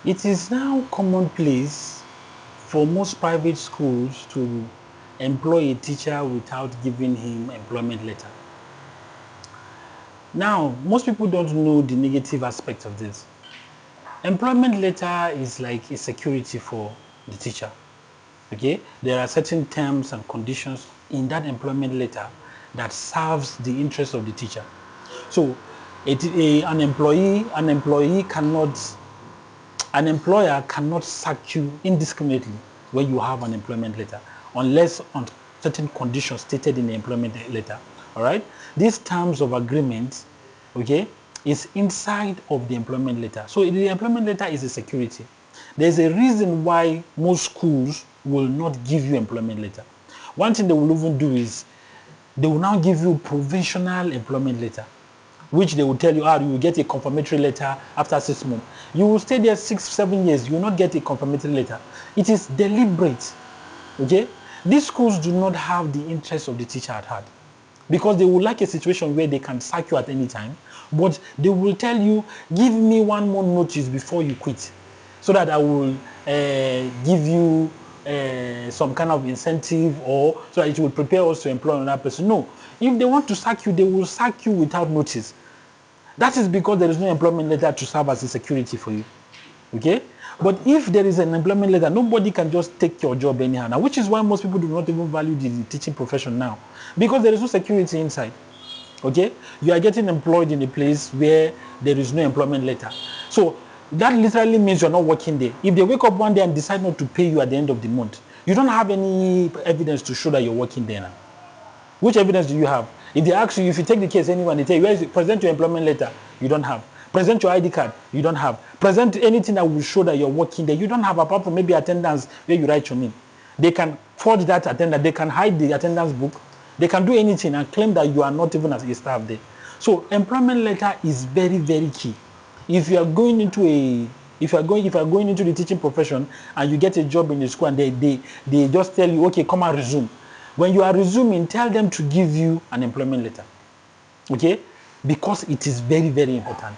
It is now commonplace for most private schools to employ a teacher without giving him employment letter. Now, most people don't know the negative aspect of this. Employment letter is like a security for the teacher. Okay, there are certain terms and conditions in that employment letter that serves the interest of the teacher. So, an employer cannot sack you indiscriminately when you have an employment letter, unless on certain conditions stated in the employment letter. All right, these terms of agreement, okay, is inside of the employment letter. So the employment letter is a security. There's a reason why most schools will not give you employment letter. One thing they will even do is they will now give you provisional employment letter, which they will tell you, you will get a confirmatory letter after 6 months. You will stay there 6-7 years, you will not get a confirmatory letter. It is deliberate. Okay, these schools do not have the interest of the teacher at heart, because they would like a situation where they can sack you at any time, but they will tell you, give me 1 month notice before you quit, so that I will give you some kind of incentive, or so that it will prepare us to employ another person. No, if they want to sack you, they will sack you without notice. That is because there is no employment letter to serve as a security for you. Okay, but if there is an employment letter, nobody can just take your job anyhow now, which is why most people do not even value the teaching profession now, because there is no security inside. Okay, you are getting employed in a place where there is no employment letter, so that literally means you're not working there. If they wake up one day and decide not to pay you at the end of the month, you don't have any evidence to show that you're working there now. Which evidence do you have? If they ask you, if you take the case anywhere and they tell you, where is it? Present your employment letter, you don't have. Present your ID card, you don't have. Present anything that will show that you're working there, you don't have, apart from maybe attendance where you write your name. They can forge that attendance, they can hide the attendance book, they can do anything and claim that you are not even as a staff there. So employment letter is very, very key. If you are going into the teaching profession and you get a job in the school and they just tell you, okay, come and resume. When you are resuming, tell them to give you an employment letter. Okay? Because it is very, very important.